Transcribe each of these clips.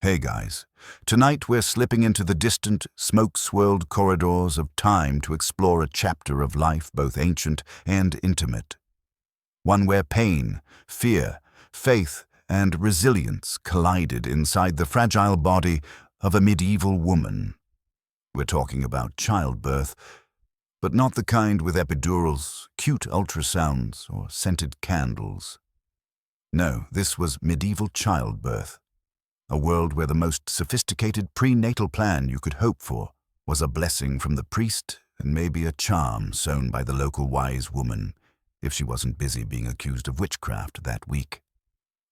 Hey guys, tonight we're slipping into the distant, smoke-swirled corridors of time to explore a chapter of life both ancient and intimate. One where pain, fear, faith, and resilience collided inside the fragile body of a medieval woman. We're talking about childbirth, but not the kind with epidurals, cute ultrasounds, or scented candles. No, this was medieval childbirth. A world where the most sophisticated prenatal plan you could hope for was a blessing from the priest and maybe a charm sewn by the local wise woman, if she wasn't busy being accused of witchcraft that week.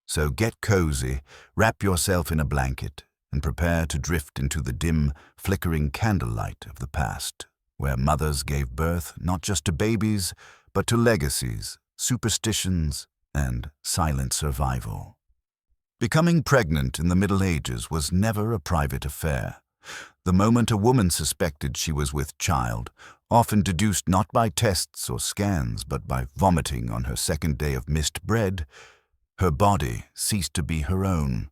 So get cozy, wrap yourself in a blanket, and prepare to drift into the dim, flickering candlelight of the past, where mothers gave birth not just to babies, but to legacies, superstitions, and silent survival. Becoming pregnant in the Middle Ages was never a private affair. The moment a woman suspected she was with child, often deduced not by tests or scans but by vomiting on her second day of missed bread, her body ceased to be her own.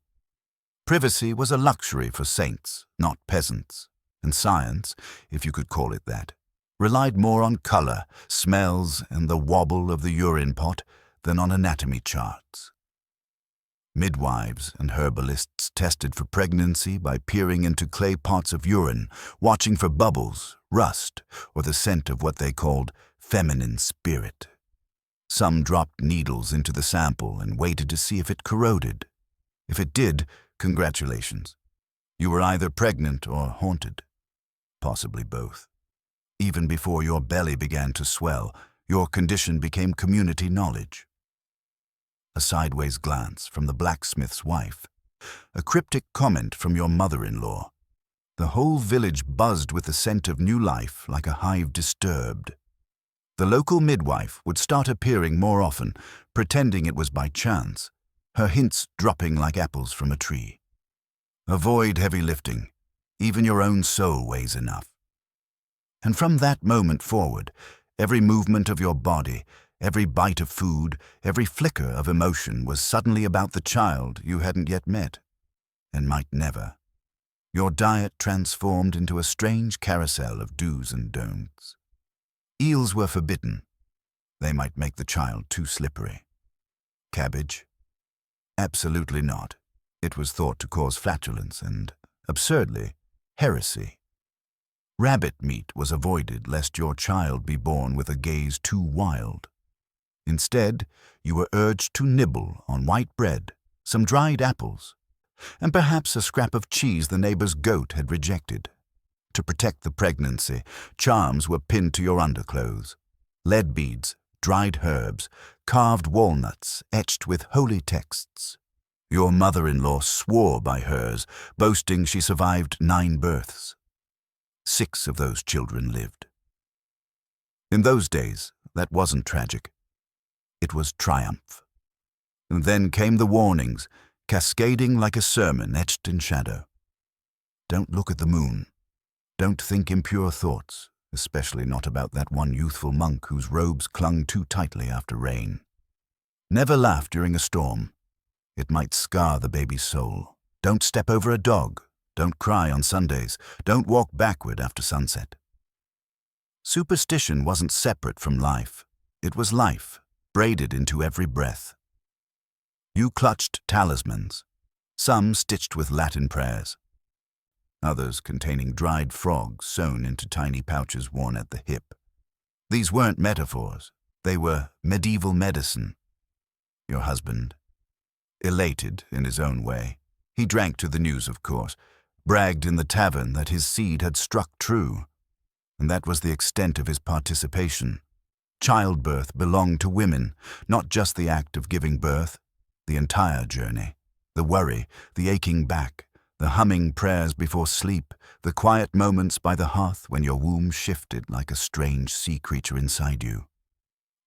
Privacy was a luxury for saints, not peasants, and science, if you could call it that, relied more on color, smells, and the wobble of the urine pot than on anatomy charts. Midwives and herbalists tested for pregnancy by peering into clay pots of urine, watching for bubbles, rust, or the scent of what they called feminine spirit. Some dropped needles into the sample and waited to see if it corroded. If it did, congratulations. You were either pregnant or haunted. Possibly both. Even before your belly began to swell, your condition became community knowledge. A sideways glance from the blacksmith's wife, a cryptic comment from your mother-in-law. The whole village buzzed with the scent of new life like a hive disturbed. The local midwife would start appearing more often, pretending it was by chance, her hints dropping like apples from a tree. Avoid heavy lifting. Even your own soul weighs enough. And from that moment forward, every movement of your body, every bite of food, every flicker of emotion was suddenly about the child you hadn't yet met, and might never. Your diet transformed into a strange carousel of do's and don'ts. Eels were forbidden. They might make the child too slippery. Cabbage? Absolutely not. It was thought to cause flatulence and, absurdly, heresy. Rabbit meat was avoided lest your child be born with a gaze too wild. Instead, you were urged to nibble on white bread, some dried apples, and perhaps a scrap of cheese the neighbor's goat had rejected. To protect the pregnancy, charms were pinned to your underclothes. Lead beads, dried herbs, carved walnuts etched with holy texts. Your mother-in-law swore by hers, boasting she survived 9 births. 6 of those children lived. In those days, that wasn't tragic. It was triumph. And then came the warnings, cascading like a sermon etched in shadow. Don't look at the moon. Don't think impure thoughts, especially not about that one youthful monk whose robes clung too tightly after rain. Never laugh during a storm. It might scar the baby's soul. Don't step over a dog. Don't cry on Sundays. Don't walk backward after sunset. Superstition wasn't separate from life. It was life, braided into every breath. You clutched talismans, some stitched with Latin prayers, others containing dried frogs sewn into tiny pouches worn at the hip. These weren't metaphors. They were medieval medicine. Your husband, elated in his own way, he drank to the news, of course, bragged in the tavern that his seed had struck true, and that was the extent of his participation. Childbirth belonged to women, not just the act of giving birth, the entire journey, the worry, the aching back, the humming prayers before sleep, the quiet moments by the hearth when your womb shifted like a strange sea creature inside you.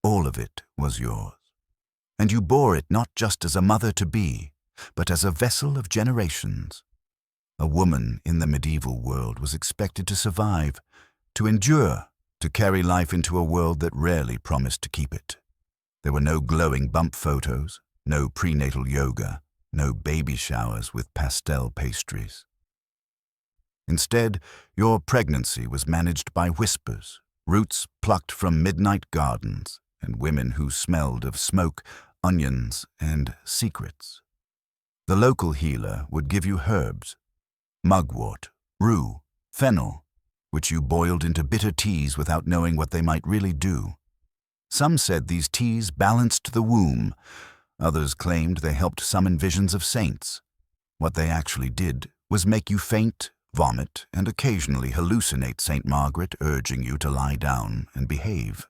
All of it was yours, and you bore it not just as a mother-to-be, but as a vessel of generations. A woman in the medieval world was expected to survive, to endure, to carry life into a world that rarely promised to keep it. There were no glowing bump photos, no prenatal yoga, no baby showers with pastel pastries. Instead, your pregnancy was managed by whispers, roots plucked from midnight gardens, and women who smelled of smoke, onions, and secrets. The local healer would give you herbs, mugwort, rue, fennel, which you boiled into bitter teas without knowing what they might really do. Some said these teas balanced the womb. Others claimed they helped summon visions of saints. What they actually did was make you faint, vomit, and occasionally hallucinate St. Margaret urging you to lie down and behave.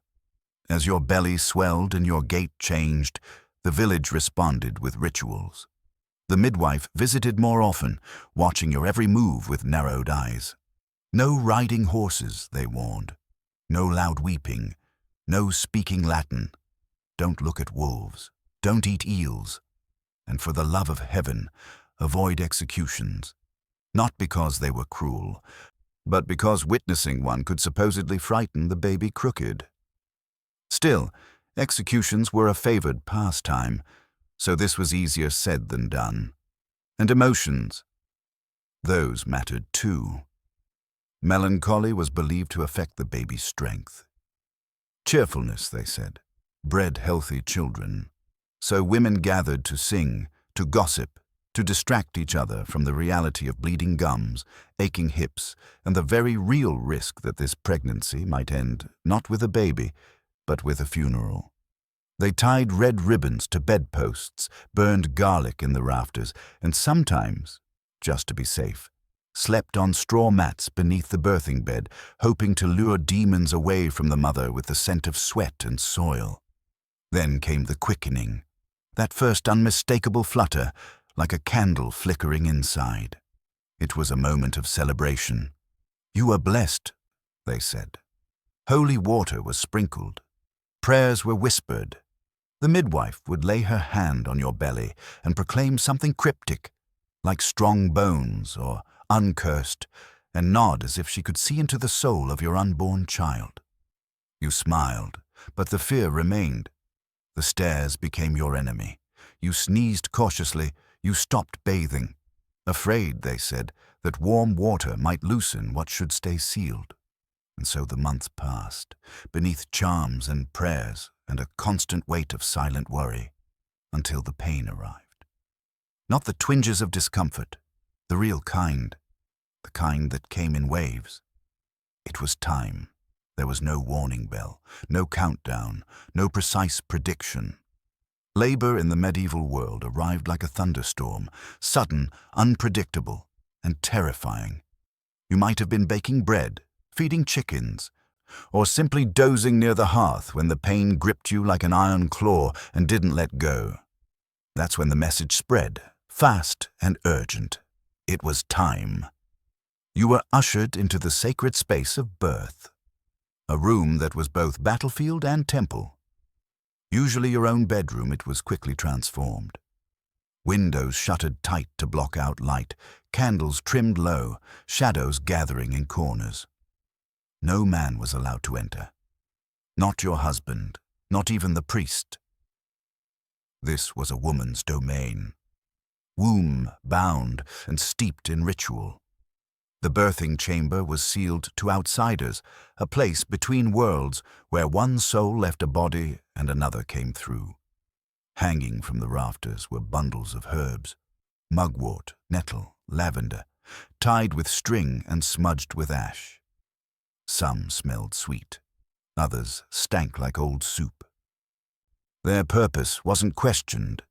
As your belly swelled and your gait changed, the village responded with rituals. The midwife visited more often, watching your every move with narrowed eyes. No riding horses, they warned. No loud weeping. No speaking Latin. Don't look at wolves. Don't eat eels. And for the love of heaven, avoid executions. Not because they were cruel, but because witnessing one could supposedly frighten the baby crooked. Still, executions were a favored pastime, so this was easier said than done. And emotions, those mattered too. Melancholy was believed to affect the baby's strength. Cheerfulness, they said, bred healthy children. So women gathered to sing, to gossip, to distract each other from the reality of bleeding gums, aching hips, and the very real risk that this pregnancy might end not with a baby, but with a funeral. They tied red ribbons to bedposts, burned garlic in the rafters, and sometimes, just to be safe, slept on straw mats beneath the birthing bed, hoping to lure demons away from the mother with the scent of sweat and soil. Then came the quickening, that first unmistakable flutter, like a candle flickering inside. It was a moment of celebration. You were blessed, they said. Holy water was sprinkled. Prayers were whispered. The midwife would lay her hand on your belly and proclaim something cryptic, like strong bones or uncursed, and nod as if she could see into the soul of your unborn child. You smiled, but the fear remained. The stairs became your enemy. You sneezed cautiously. You stopped bathing. Afraid, they said, that warm water might loosen what should stay sealed. And so the months passed, beneath charms and prayers and a constant weight of silent worry, until the pain arrived. Not the twinges of discomfort, the real kind, the kind that came in waves. It was time. There was no warning bell, no countdown, no precise prediction. Labor in the medieval world arrived like a thunderstorm, sudden, unpredictable, and terrifying. You might have been baking bread, feeding chickens, or simply dozing near the hearth when the pain gripped you like an iron claw and didn't let go. That's when the message spread, fast and urgent. It was time. You were ushered into the sacred space of birth, a room that was both battlefield and temple. Usually your own bedroom, it was quickly transformed. Windows shuttered tight to block out light, candles trimmed low, shadows gathering in corners. No man was allowed to enter. Not your husband, not even the priest. This was a woman's domain. Womb bound and steeped in ritual. The birthing chamber was sealed to outsiders, a place between worlds where one soul left a body and another came through. Hanging from the rafters were bundles of herbs, mugwort, nettle, lavender, tied with string and smudged with ash. Some smelled sweet, others stank like old soup. Their purpose wasn't questioned.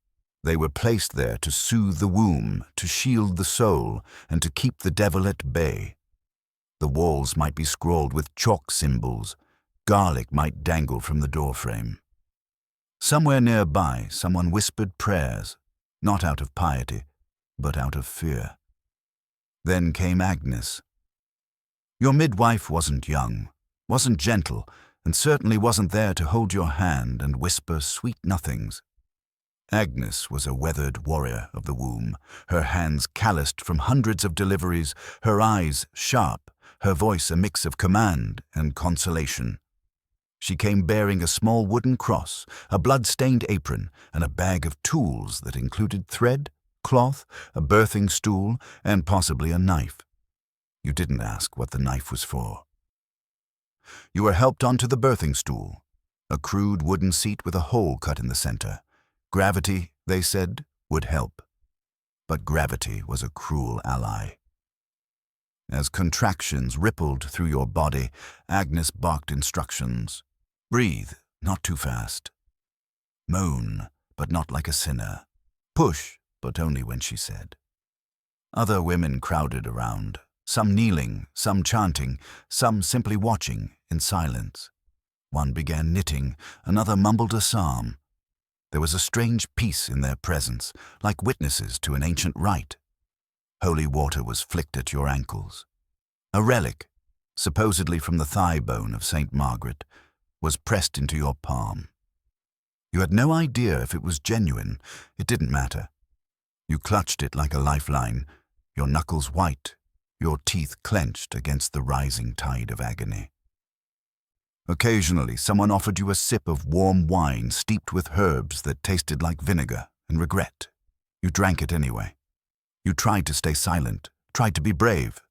They were placed there to soothe the womb, to shield the soul, and to keep the devil at bay. The walls might be scrawled with chalk symbols. Garlic might dangle from the doorframe. Somewhere nearby, someone whispered prayers, not out of piety, but out of fear. Then came Agnes. Your midwife wasn't young, wasn't gentle, and certainly wasn't there to hold your hand and whisper sweet nothings. Agnes was a weathered warrior of the womb, her hands calloused from hundreds of deliveries, her eyes sharp, her voice a mix of command and consolation. She came bearing a small wooden cross, a blood-stained apron, and a bag of tools that included thread, cloth, a birthing stool, and possibly a knife. You didn't ask what the knife was for. You were helped onto the birthing stool, a crude wooden seat with a hole cut in the center. Gravity, they said, would help. But gravity was a cruel ally. As contractions rippled through your body, Agnes barked instructions. Breathe, not too fast. Moan, but not like a sinner. Push, but only when she said. Other women crowded around, some kneeling, some chanting, some simply watching in silence. One began knitting, another mumbled a psalm. There was a strange peace in their presence, like witnesses to an ancient rite. Holy water was flicked at your ankles. A relic, supposedly from the thigh bone of St. Margaret, was pressed into your palm. You had no idea if it was genuine. It didn't matter. You clutched it like a lifeline, your knuckles white, your teeth clenched against the rising tide of agony. Occasionally, someone offered you a sip of warm wine steeped with herbs that tasted like vinegar and regret. You drank it anyway. You tried to stay silent, tried to be brave,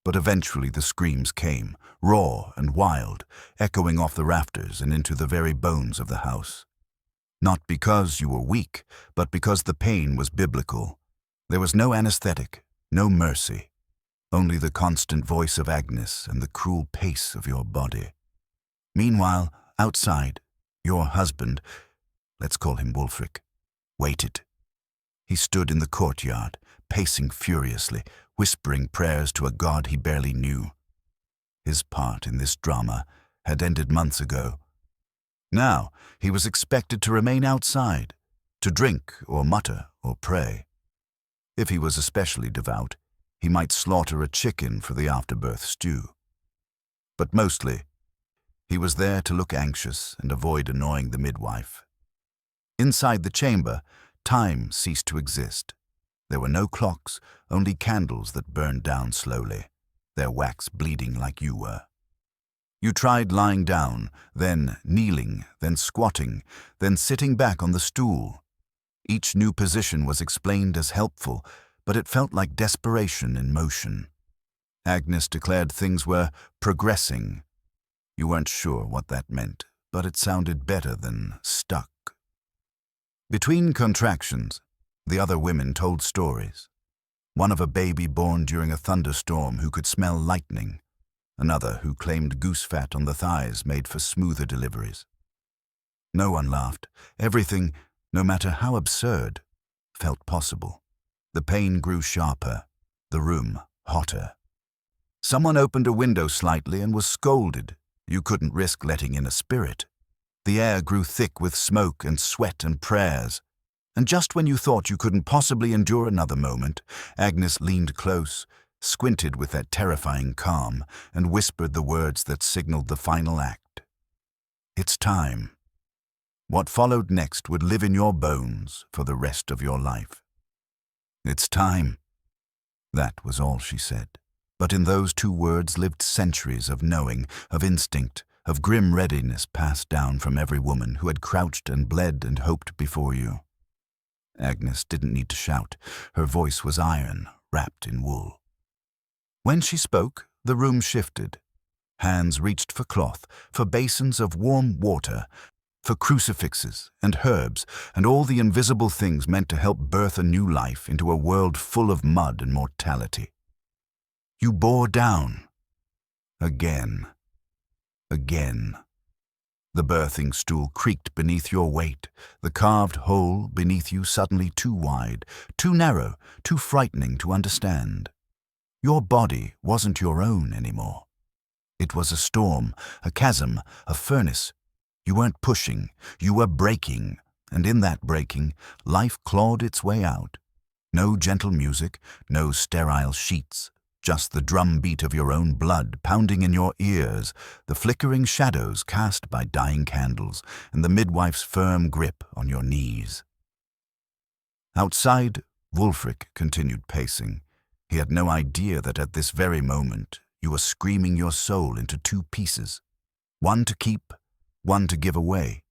but eventually the screams came, raw and wild, echoing off the rafters and into the very bones of the house. Not because you were weak, but because the pain was biblical. There was no anesthetic, no mercy, only the constant voice of Agnes and the cruel pace of your body. Meanwhile, outside, your husband, let's call him Wulfric, waited. He stood in the courtyard, pacing furiously, whispering prayers to a god he barely knew. His part in this drama had ended months ago. Now he was expected to remain outside, to drink or mutter or pray. If he was especially devout, he might slaughter a chicken for the afterbirth stew. But mostly, he was there to look anxious and avoid annoying the midwife. Inside the chamber, time ceased to exist. There were no clocks, only candles that burned down slowly, their wax bleeding like you were. You tried lying down, then kneeling, then squatting, then sitting back on the stool. Each new position was explained as helpful, but it felt like desperation in motion. Agnes declared things were progressing. You weren't sure what that meant, but it sounded better than stuck. Between contractions, the other women told stories. One of a baby born during a thunderstorm who could smell lightning. Another who claimed goose fat on the thighs made for smoother deliveries. No one laughed. Everything, no matter how absurd, felt possible. The pain grew sharper, the room hotter. Someone opened a window slightly and was scolded. You couldn't risk letting in a spirit. The air grew thick with smoke and sweat and prayers. And just when you thought you couldn't possibly endure another moment, Agnes leaned close, squinted with that terrifying calm, and whispered the words that signaled the final act. It's time. What followed next would live in your bones for the rest of your life. It's time. That was all she said. But in those two words lived centuries of knowing, of instinct, of grim readiness passed down from every woman who had crouched and bled and hoped before you. Agnes didn't need to shout. Her voice was iron, wrapped in wool. When she spoke, the room shifted. Hands reached for cloth, for basins of warm water, for crucifixes and herbs and all the invisible things meant to help birth a new life into a world full of mud and mortality. You bore down. Again. Again. The birthing stool creaked beneath your weight, the carved hole beneath you suddenly too wide, too narrow, too frightening to understand. Your body wasn't your own anymore. It was a storm, a chasm, a furnace. You weren't pushing, you were breaking, and in that breaking, life clawed its way out. No gentle music, no sterile sheets. Just the drumbeat of your own blood pounding in your ears, the flickering shadows cast by dying candles, and the midwife's firm grip on your knees. Outside, Wulfric continued pacing. He had no idea that at this very moment you were screaming your soul into two pieces, one to keep, one to give away.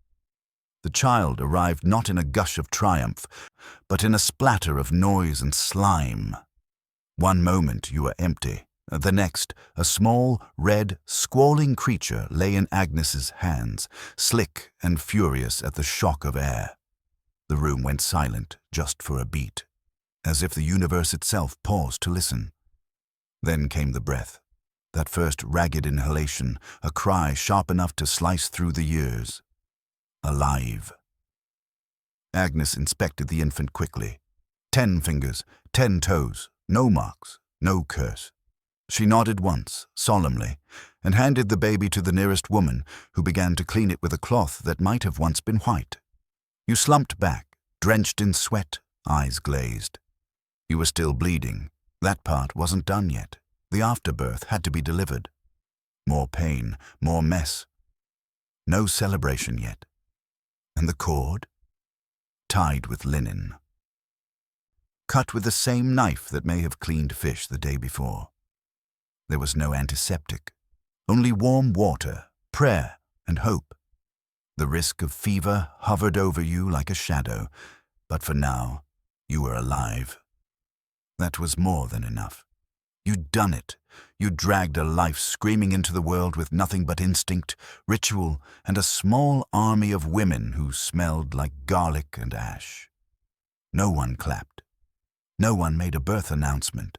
The child arrived not in a gush of triumph, but in a splatter of noise and slime. One moment you were empty. The next, a small, red, squalling creature lay in Agnes's hands, slick and furious at the shock of air. The room went silent just for a beat, as if the universe itself paused to listen. Then came the breath, that first ragged inhalation, a cry sharp enough to slice through the years. Alive. Agnes inspected the infant quickly. 10 fingers, 10 toes, no marks, no curse. She nodded once, solemnly, and handed the baby to the nearest woman, who began to clean it with a cloth that might have once been white. You slumped back, drenched in sweat, eyes glazed. You were still bleeding. That part wasn't done yet. The afterbirth had to be delivered. More pain, more mess. No celebration yet. And the cord? Tied with linen. Cut with the same knife that may have cleaned fish the day before. There was no antiseptic, only warm water, prayer, and hope. The risk of fever hovered over you like a shadow, but for now, you were alive. That was more than enough. You'd done it. You dragged a life screaming into the world with nothing but instinct, ritual, and a small army of women who smelled like garlic and ash. No one clapped. No one made a birth announcement.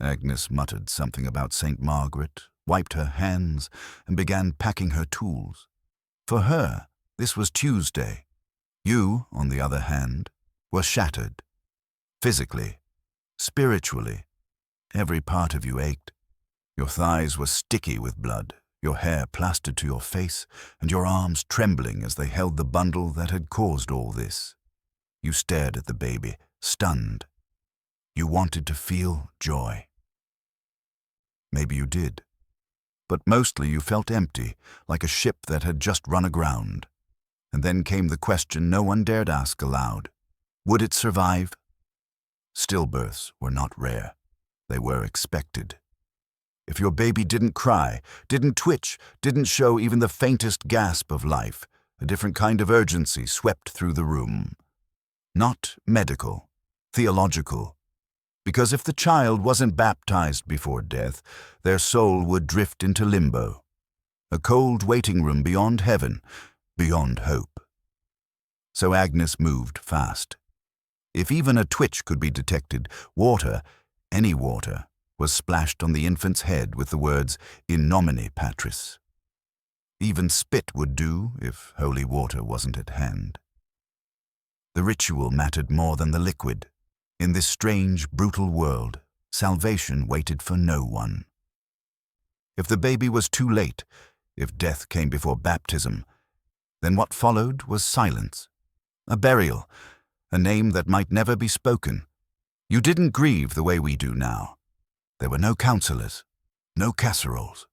Agnes muttered something about St. Margaret, wiped her hands, and began packing her tools. For her, this was Tuesday. You, on the other hand, were shattered. Physically, spiritually. Every part of you ached. Your thighs were sticky with blood, your hair plastered to your face, and your arms trembling as they held the bundle that had caused all this. You stared at the baby, stunned. You wanted to feel joy. Maybe you did. But mostly you felt empty, like a ship that had just run aground. And then came the question no one dared ask aloud. Would it survive? Stillbirths were not rare. They were expected. If your baby didn't cry, didn't twitch, didn't show even the faintest gasp of life, a different kind of urgency swept through the room. Not medical, theological. Because if the child wasn't baptized before death, their soul would drift into limbo. A cold waiting room beyond heaven, beyond hope. So Agnes moved fast. If even a twitch could be detected, water, any water, was splashed on the infant's head with the words, In nomine Patris. Even spit would do if holy water wasn't at hand. The ritual mattered more than the liquid. In this strange, brutal world, salvation waited for no one. If the baby was too late, if death came before baptism, then what followed was silence, a burial, a name that might never be spoken. You didn't grieve the way we do now. There were no counselors, no casseroles,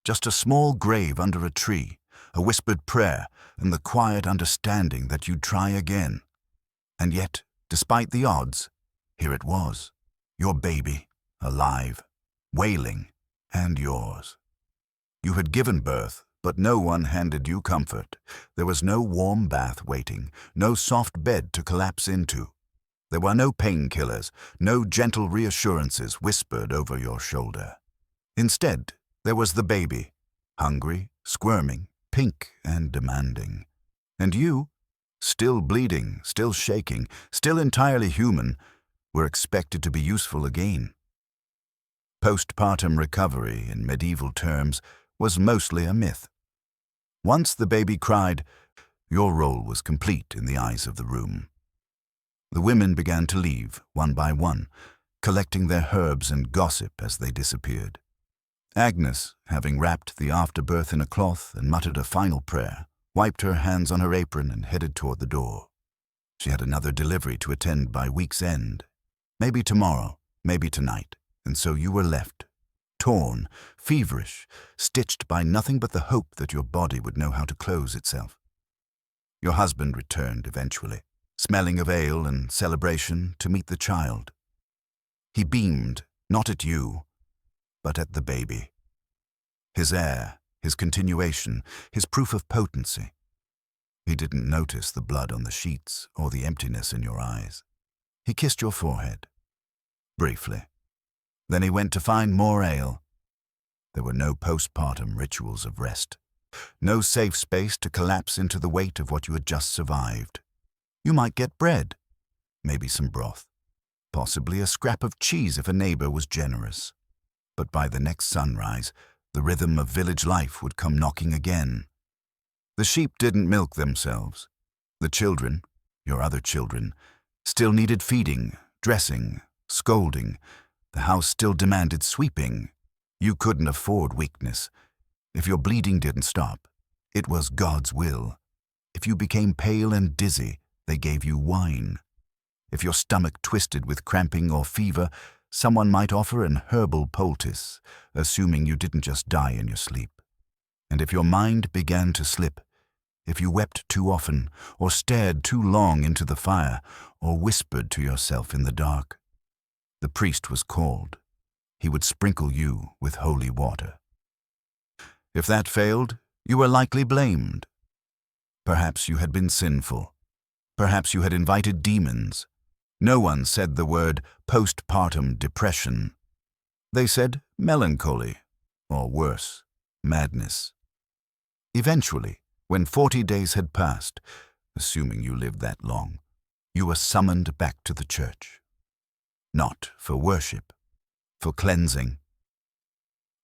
just a small grave under a tree, a whispered prayer, and the quiet understanding that you'd try again. And yet, despite the odds, here it was, your baby, alive, wailing, and yours. You had given birth, but no one handed you comfort. There was no warm bath waiting, no soft bed to collapse into. There were no painkillers, no gentle reassurances whispered over your shoulder. Instead, there was the baby, hungry, squirming, pink, and demanding. And you, still bleeding, still shaking, still entirely human, were expected to be useful again. Postpartum recovery, in medieval terms, was mostly a myth. Once the baby cried, your role was complete in the eyes of the room. The women began to leave, one by one, collecting their herbs and gossip as they disappeared. Agnes, having wrapped the afterbirth in a cloth and muttered a final prayer, wiped her hands on her apron and headed toward the door. She had another delivery to attend by week's end. Maybe tomorrow, maybe tonight, and so you were left, torn, feverish, stitched by nothing but the hope that your body would know how to close itself. Your husband returned eventually, smelling of ale and celebration, to meet the child. He beamed, not at you, but at the baby. His heir, his continuation, his proof of potency. He didn't notice the blood on the sheets or the emptiness in your eyes. He kissed your forehead. Briefly. Then he went to find more ale. There were no postpartum rituals of rest. No safe space to collapse into the weight of what you had just survived. You might get bread, maybe some broth, possibly a scrap of cheese if a neighbor was generous. But by the next sunrise, the rhythm of village life would come knocking again. The sheep didn't milk themselves. The children, your other children, still needed feeding, dressing, scolding. The house still demanded sweeping. You couldn't afford weakness. If your bleeding didn't stop, it was God's will. If you became pale and dizzy, they gave you wine. If your stomach twisted with cramping or fever, someone might offer an herbal poultice, assuming you didn't just die in your sleep. And if your mind began to slip, if you wept too often, or stared too long into the fire, or whispered to yourself in the dark, the priest was called. He would sprinkle you with holy water. If that failed, you were likely blamed. Perhaps you had been sinful. Perhaps you had invited demons. No one said the word postpartum depression. They said melancholy, or worse, madness. Eventually, when 40 days had passed, assuming you lived that long, you were summoned back to the church. Not for worship, for cleansing.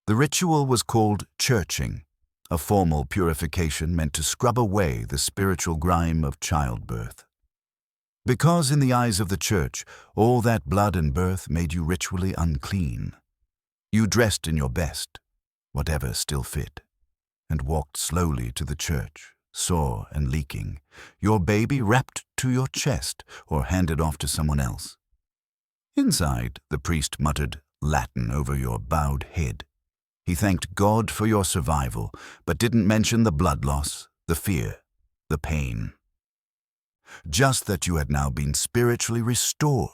The ritual was called churching, a formal purification meant to scrub away the spiritual grime of childbirth. Because in the eyes of the church, all that blood and birth made you ritually unclean. You dressed in your best, whatever still fit, and walked slowly to the church, sore and leaking, your baby wrapped to your chest or handed off to someone else. Inside, the priest muttered Latin over your bowed head. He thanked God for your survival, but didn't mention the blood loss, the fear, the pain. Just that you had now been spiritually restored.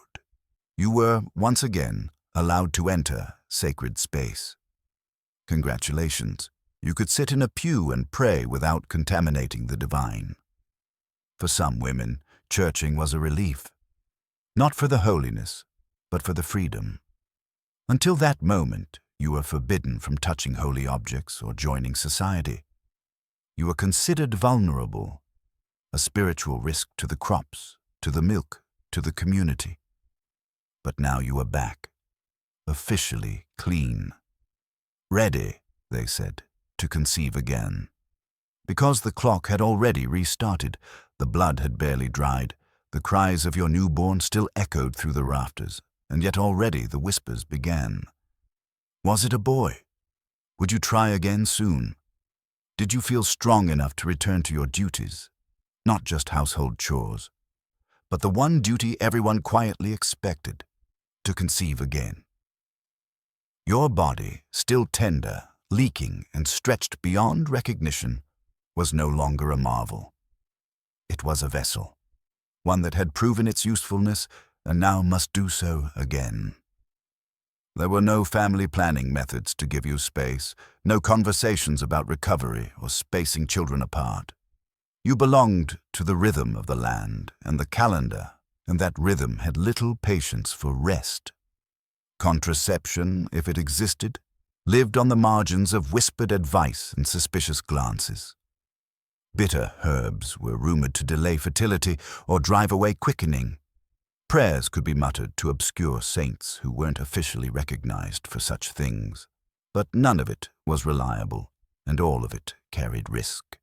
You were, once again, allowed to enter sacred space. Congratulations. You could sit in a pew and pray without contaminating the divine. For some women, churching was a relief. Not for the holiness, but for the freedom. Until that moment, you were forbidden from touching holy objects or joining society. You were considered vulnerable, a spiritual risk to the crops, to the milk, to the community. But now you are back, officially clean. Ready, they said, to conceive again. Because the clock had already restarted, the blood had barely dried, the cries of your newborn still echoed through the rafters, and yet already the whispers began. Was it a boy? Would you try again soon? Did you feel strong enough to return to your duties? Not just household chores, but the one duty everyone quietly expected, to conceive again. Your body, still tender, leaking and stretched beyond recognition, was no longer a marvel. It was a vessel, one that had proven its usefulness and now must do so again. There were no family planning methods to give you space, no conversations about recovery or spacing children apart. You belonged to the rhythm of the land and the calendar, and that rhythm had little patience for rest. Contraception, if it existed, lived on the margins of whispered advice and suspicious glances. Bitter herbs were rumored to delay fertility or drive away quickening. Prayers could be muttered to obscure saints who weren't officially recognized for such things. But none of it was reliable, and all of it carried risk.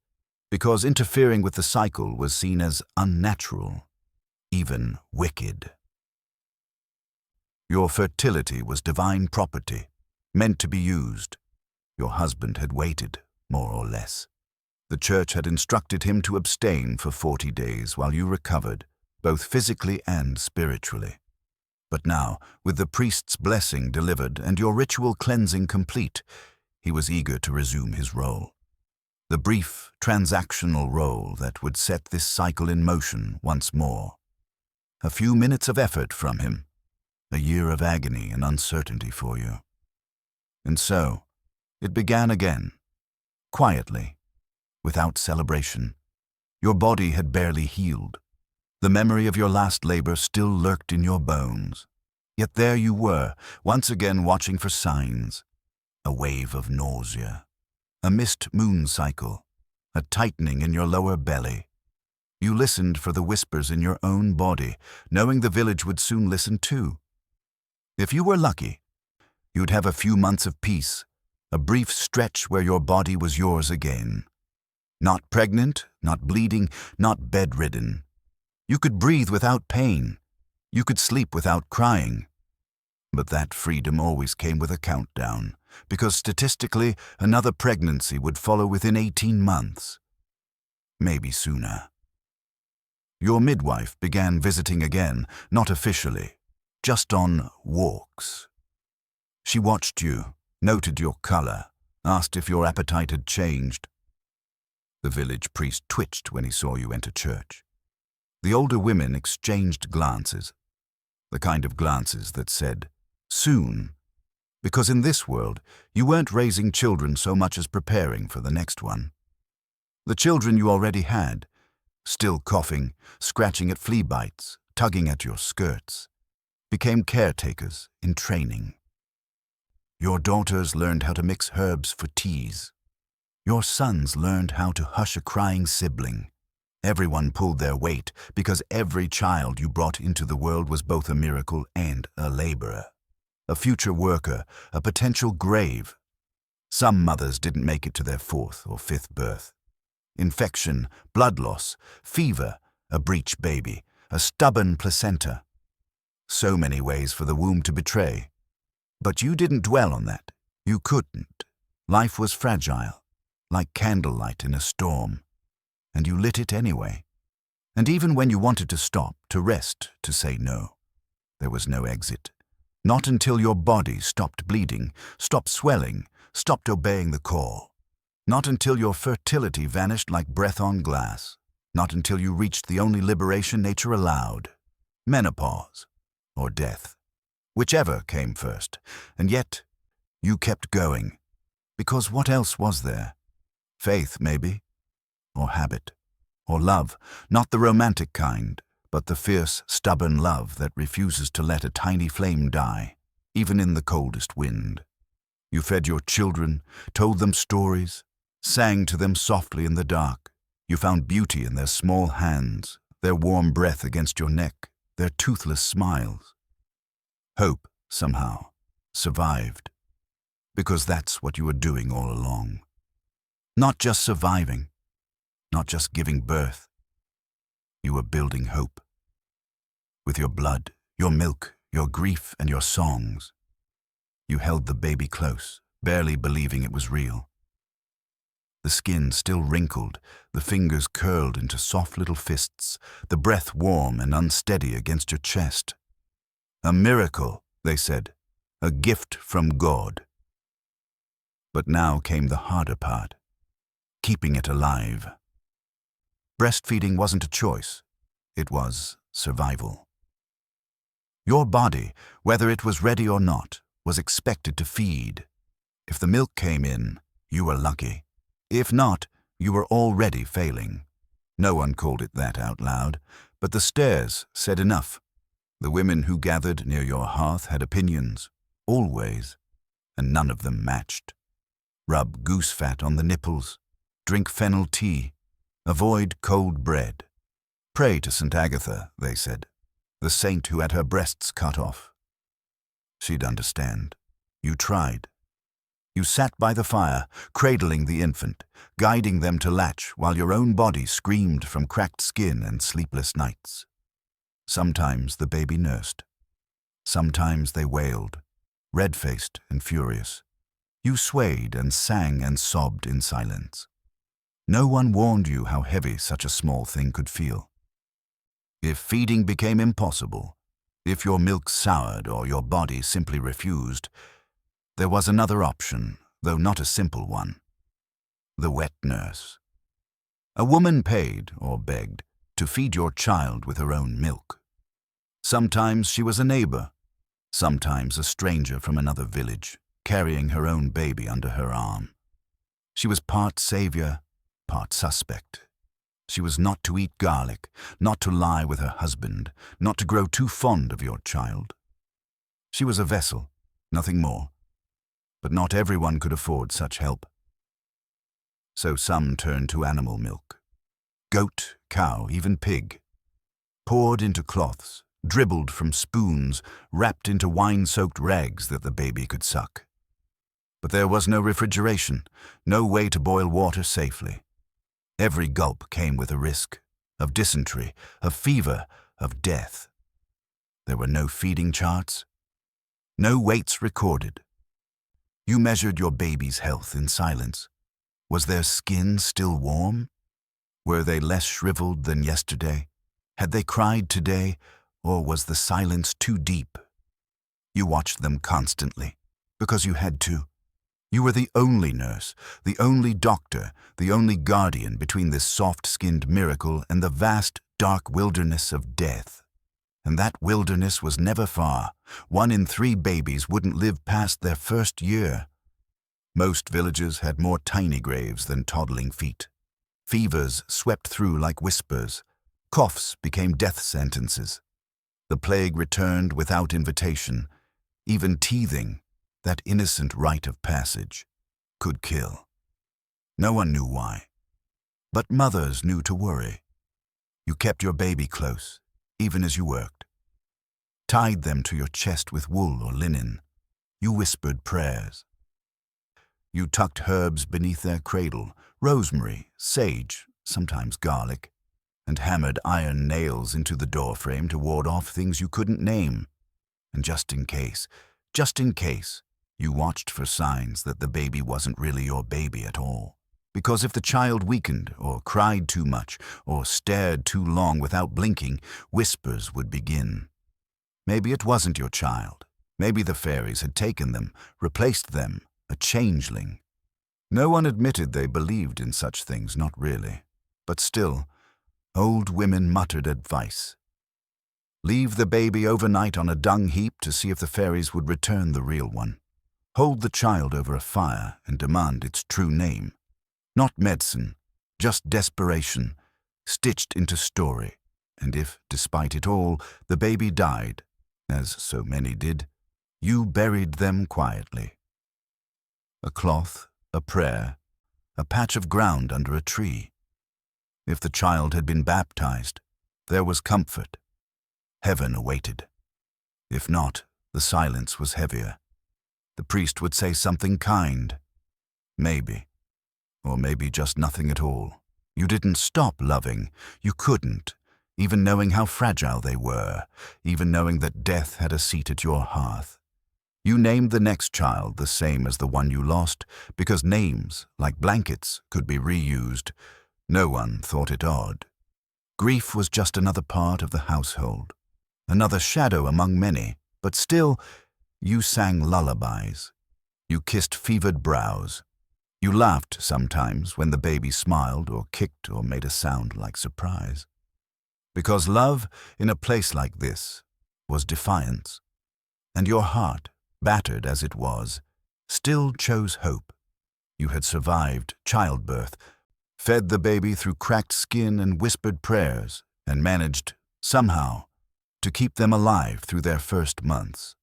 Because interfering with the cycle was seen as unnatural, even wicked. Your fertility was divine property, meant to be used. Your husband had waited, more or less. The church had instructed him to abstain for 40 days while you recovered, both physically and spiritually. But now, with the priest's blessing delivered and your ritual cleansing complete, he was eager to resume his role. The brief, transactional role that would set this cycle in motion once more. A few minutes of effort from him, a year of agony and uncertainty for you. And so, it began again, quietly, without celebration. Your body had barely healed. The memory of your last labor still lurked in your bones. Yet there you were, once again watching for signs. A wave of nausea, a missed moon cycle, a tightening in your lower belly. You listened for the whispers in your own body, knowing the village would soon listen too. If you were lucky, you'd have a few months of peace, a brief stretch where your body was yours again. Not pregnant, not bleeding, not bedridden. You could breathe without pain. You could sleep without crying. But that freedom always came with a countdown, because statistically, another pregnancy would follow within 18 months. Maybe sooner. Your midwife began visiting again, not officially, just on walks. She watched you, noted your color, asked if your appetite had changed. The village priest twitched when he saw you enter church. The older women exchanged glances, the kind of glances that said, soon, because in this world you weren't raising children so much as preparing for the next one. The children you already had, still coughing, scratching at flea bites, tugging at your skirts, became caretakers in training. Your daughters learned how to mix herbs for teas. Your sons learned how to hush a crying sibling. Everyone pulled their weight because every child you brought into the world was both a miracle and a laborer, a future worker, a potential grave. Some mothers didn't make it to their 4th or 5th birth. Infection, blood loss, fever, a breech baby, a stubborn placenta. So many ways for the womb to betray. But you didn't dwell on that. You couldn't. Life was fragile, like candlelight in a storm. And you lit it anyway. And even when you wanted to stop, to rest, to say no, there was no exit. Not until your body stopped bleeding, stopped swelling, stopped obeying the call. Not until your fertility vanished like breath on glass. Not until you reached the only liberation nature allowed. Menopause or death. Whichever came first. And yet, you kept going. Because what else was there? Faith, maybe. Or habit. Or love. Not the romantic kind, but the fierce, stubborn love that refuses to let a tiny flame die, even in the coldest wind. You fed your children, told them stories, sang to them softly in the dark. You found beauty in their small hands, their warm breath against your neck, their toothless smiles. Hope, somehow, survived. Because that's what you were doing all along. Not just surviving, not just giving birth. You were building hope. With your blood, your milk, your grief, and your songs. You held the baby close, barely believing it was real. The skin still wrinkled, the fingers curled into soft little fists, the breath warm and unsteady against your chest. A miracle, they said, a gift from God. But now came the harder part, keeping it alive. Breastfeeding wasn't a choice, it was survival. Your body, whether it was ready or not, was expected to feed. If the milk came in, you were lucky. If not, you were already failing. No one called it that out loud, but the stairs said enough. The women who gathered near your hearth had opinions, always, and none of them matched. Rub goose fat on the nipples, drink fennel tea, avoid cold bread. Pray to St. Agatha, they said, the saint who had her breasts cut off. She'd understand. You tried. You sat by the fire, cradling the infant, guiding them to latch while your own body screamed from cracked skin and sleepless nights. Sometimes the baby nursed. Sometimes they wailed, red-faced and furious. You swayed and sang and sobbed in silence. No one warned you how heavy such a small thing could feel. If feeding became impossible, if your milk soured or your body simply refused, there was another option, though not a simple one. The wet nurse. A woman paid, or begged, to feed your child with her own milk. Sometimes she was a neighbor, sometimes a stranger from another village, carrying her own baby under her arm. She was part savior, part suspect. She was not to eat garlic, not to lie with her husband, not to grow too fond of your child. She was a vessel, nothing more. But not everyone could afford such help. So some turned to animal milk. Goat, cow, even pig. Poured into cloths, dribbled from spoons, wrapped into wine-soaked rags that the baby could suck. But there was no refrigeration, no way to boil water safely. Every gulp came with a risk of dysentery, of fever, of death. There were no feeding charts, no weights recorded. You measured your baby's health in silence. Was their skin still warm? Were they less shriveled than yesterday? Had they cried today, or was the silence too deep? You watched them constantly, because you had to. You were the only nurse, the only doctor, the only guardian between this soft-skinned miracle and the vast, dark wilderness of death. And that wilderness was never far. 1 in 3 babies wouldn't live past their first year. Most villages had more tiny graves than toddling feet. Fevers swept through like whispers. Coughs became death sentences. The plague returned without invitation. Even teething, that innocent rite of passage, could kill. No one knew why. But mothers knew to worry. You kept your baby close, even as you worked. Tied them to your chest with wool or linen. You whispered prayers. You tucked herbs beneath their cradle, rosemary, sage, sometimes garlic, and hammered iron nails into the doorframe to ward off things you couldn't name. And just in case, you watched for signs that the baby wasn't really your baby at all. Because if the child weakened, or cried too much, or stared too long without blinking, whispers would begin. Maybe it wasn't your child. Maybe the fairies had taken them, replaced them, a changeling. No one admitted they believed in such things, not really. But still, old women muttered advice. Leave the baby overnight on a dung heap to see if the fairies would return the real one. Hold the child over a fire and demand its true name. Not medicine, just desperation, stitched into story. And if, despite it all, the baby died, as so many did, you buried them quietly. A cloth, a prayer, a patch of ground under a tree. If the child had been baptized, there was comfort. Heaven awaited. If not, the silence was heavier. The priest would say something kind. Maybe. Or maybe just nothing at all. You didn't stop loving. You couldn't, even knowing how fragile they were, even knowing that death had a seat at your hearth. You named the next child the same as the one you lost, because names, like blankets, could be reused. No one thought it odd. Grief was just another part of the household, another shadow among many, but still, you sang lullabies. You kissed fevered brows. You laughed sometimes when the baby smiled or kicked or made a sound like surprise. Because love, in a place like this, was defiance. And your heart, battered as it was, still chose hope. You had survived childbirth, fed the baby through cracked skin and whispered prayers, and managed, somehow, to keep them alive through their first months.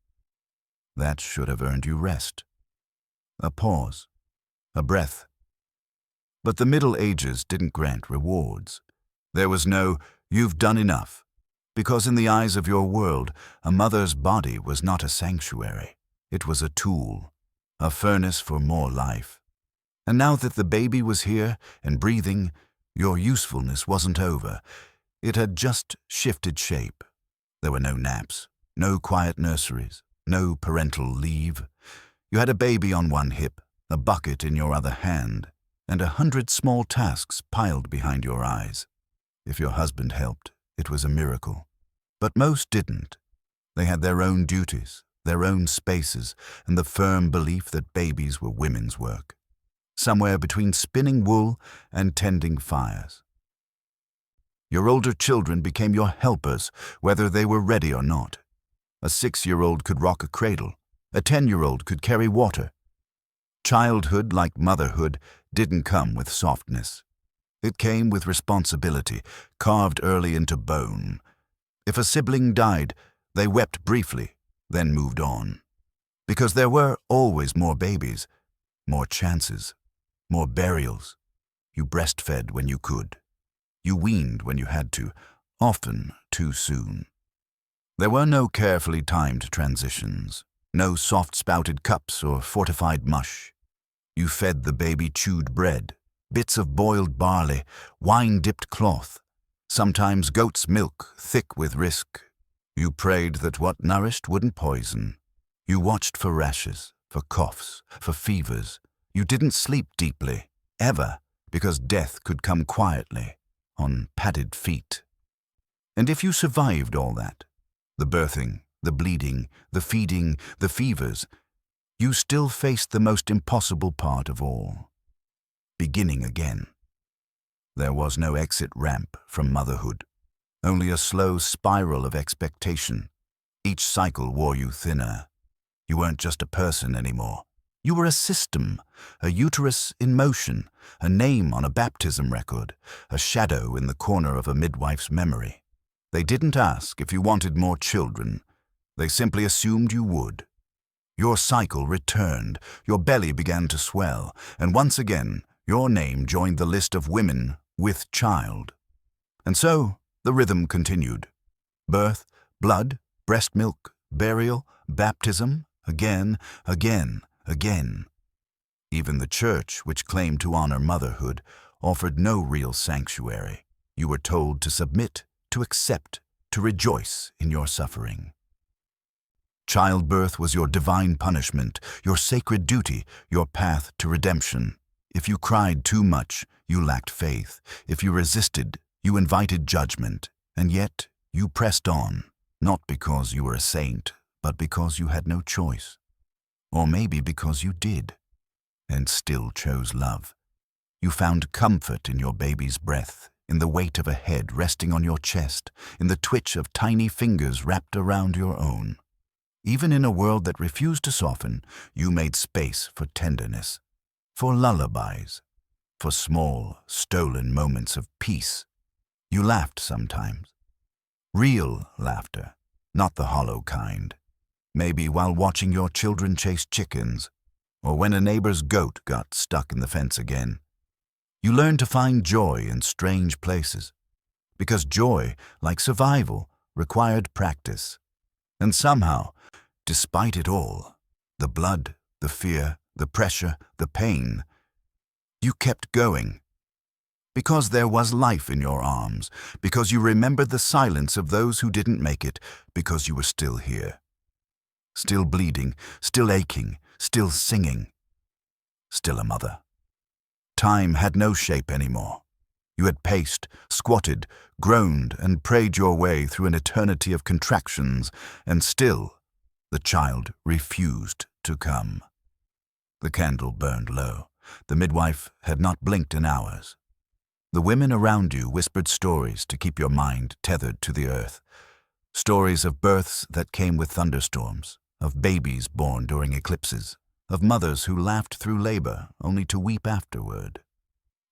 That should have earned you rest. A pause. A breath. But the Middle Ages didn't grant rewards. There was no, "You've done enough," because in the eyes of your world, a mother's body was not a sanctuary. It was a tool, a furnace for more life. And now that the baby was here and breathing, your usefulness wasn't over. It had just shifted shape. There were no naps, no quiet nurseries, no parental leave. You had a baby on one hip, a bucket in your other hand, and 100 small tasks piled behind your eyes. If your husband helped, it was a miracle. But most didn't. They had their own duties, their own spaces, and the firm belief that babies were women's work, somewhere between spinning wool and tending fires. Your older children became your helpers, whether they were ready or not. A 6-year-old could rock a cradle. A 10-year-old could carry water. Childhood, like motherhood, didn't come with softness. It came with responsibility, carved early into bone. If a sibling died, they wept briefly, then moved on. Because there were always more babies, more chances, more burials. You breastfed when you could. You weaned when you had to, often too soon. There were no carefully timed transitions, no soft-spouted cups or fortified mush. You fed the baby chewed bread, bits of boiled barley, wine-dipped cloth, sometimes goat's milk thick with risk. You prayed that what nourished wouldn't poison. You watched for rashes, for coughs, for fevers. You didn't sleep deeply, ever, because death could come quietly, on padded feet. And if you survived all that, the birthing, the bleeding, the feeding, the fevers, you still faced the most impossible part of all: beginning again. There was no exit ramp from motherhood, only a slow spiral of expectation. Each cycle wore you thinner. You weren't just a person anymore. You were a system, a uterus in motion, a name on a baptism record, a shadow in the corner of a midwife's memory. They didn't ask if you wanted more children. They simply assumed you would. Your cycle returned, your belly began to swell, and once again, your name joined the list of women with child. And so, the rhythm continued. Birth, blood, breast milk, burial, baptism, again, again, again. Even the church, which claimed to honor motherhood, offered no real sanctuary. You were told to submit, to accept, to rejoice in your suffering. Childbirth was your divine punishment, your sacred duty, your path to redemption. If you cried too much, you lacked faith. If you resisted, you invited judgment. And yet, you pressed on, not because you were a saint, but because you had no choice. Or maybe because you did, and still chose love. You found comfort in your baby's breath, in the weight of a head resting on your chest, in the twitch of tiny fingers wrapped around your own. Even in a world that refused to soften, you made space for tenderness, for lullabies, for small, stolen moments of peace. You laughed sometimes. Real laughter, not the hollow kind. Maybe while watching your children chase chickens, or when a neighbor's goat got stuck in the fence again. You learned to find joy in strange places, because joy, like survival, required practice. And somehow, despite it all, the blood, the fear, the pressure, the pain, you kept going. Because there was life in your arms, because you remembered the silence of those who didn't make it, because you were still here. Still bleeding, still aching, still singing, still a mother. Time had no shape anymore. You had paced, squatted, groaned, and prayed your way through an eternity of contractions, and still the child refused to come. The candle burned low. The midwife had not blinked in hours. The women around you whispered stories to keep your mind tethered to the earth. Stories of births that came with thunderstorms, of babies born during eclipses, of mothers who laughed through labor only to weep afterward.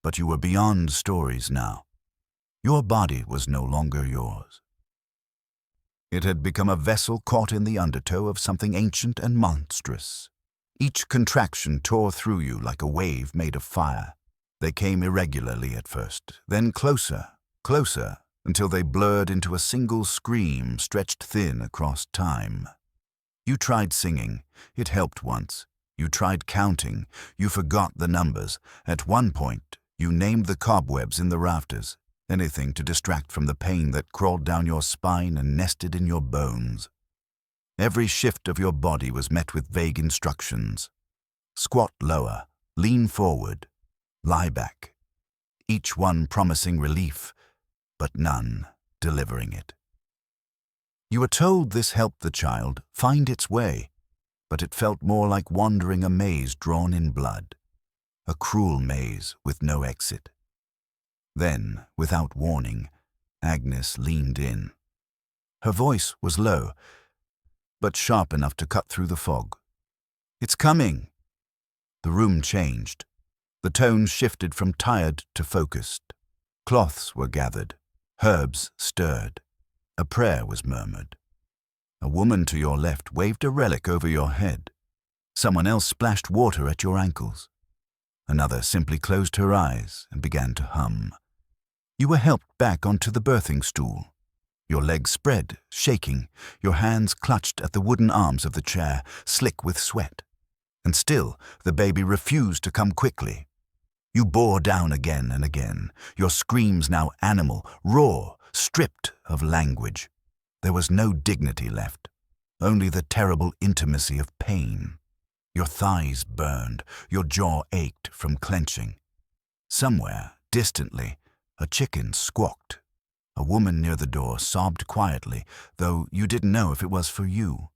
But you were beyond stories now. Your body was no longer yours. It had become a vessel caught in the undertow of something ancient and monstrous. Each contraction tore through you like a wave made of fire. They came irregularly at first, then closer, closer, until they blurred into a single scream stretched thin across time. You tried singing. It helped once. You tried counting. You forgot the numbers. At one point, you named the cobwebs in the rafters, anything to distract from the pain that crawled down your spine and nested in your bones. Every shift of your body was met with vague instructions. Squat lower, lean forward, lie back. Each one promising relief, but none delivering it. You were told this helped the child find its way, but it felt more like wandering a maze drawn in blood, a cruel maze with no exit. Then, without warning, Agnes leaned in. Her voice was low, but sharp enough to cut through the fog. "It's coming!" The room changed. The tone shifted from tired to focused. Cloths were gathered, herbs stirred, a prayer was murmured. A woman to your left waved a relic over your head. Someone else splashed water at your ankles. Another simply closed her eyes and began to hum. You were helped back onto the birthing stool. Your legs spread, shaking, your hands clutched at the wooden arms of the chair, slick with sweat. And still, the baby refused to come quickly. You bore down again and again, your screams now animal, raw, stripped of language. There was no dignity left, only the terrible intimacy of pain. Your thighs burned, your jaw ached from clenching. Somewhere, distantly, a chicken squawked. A woman near the door sobbed quietly, though you didn't know if it was for you,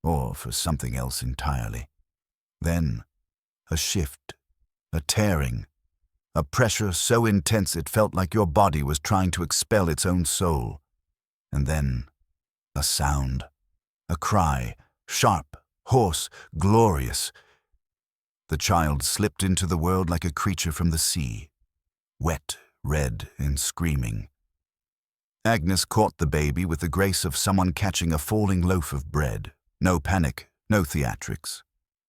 or for something else entirely. Then, a shift, a tearing, a pressure so intense it felt like your body was trying to expel its own soul. And then, a sound, a cry, sharp, hoarse, glorious. The child slipped into the world like a creature from the sea, wet, red, and screaming. Agnes caught the baby with the grace of someone catching a falling loaf of bread. No panic, no theatrics.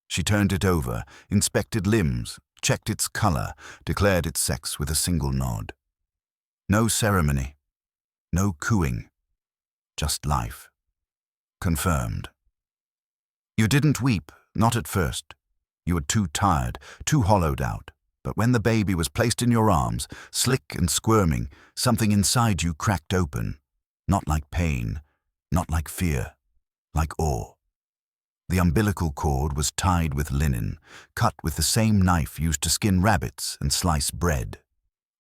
She turned it over, inspected limbs, checked its color, declared its sex with a single nod. No ceremony, no cooing, just life. Confirmed. You didn't weep, not at first. You were too tired, too hollowed out. But when the baby was placed in your arms, slick and squirming, something inside you cracked open. Not like pain, not like fear, like awe. The umbilical cord was tied with linen, cut with the same knife used to skin rabbits and slice bread.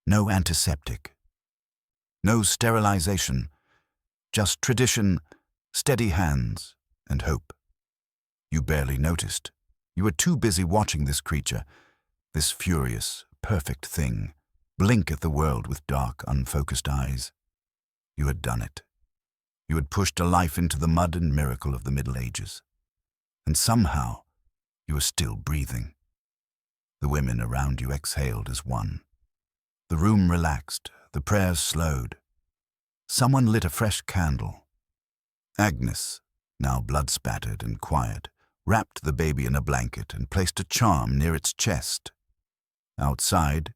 No antiseptic. No sterilization. Just tradition, steady hands, and hope. You barely noticed. You were too busy watching this creature, this furious, perfect thing, blink at the world with dark, unfocused eyes. You had done it. You had pushed a life into the mud and miracle of the Middle Ages. And somehow, you were still breathing. The women around you exhaled as one. The room relaxed, the prayers slowed. Someone lit a fresh candle. Agnes, now blood-spattered and quiet, wrapped the baby in a blanket and placed a charm near its chest. Outside,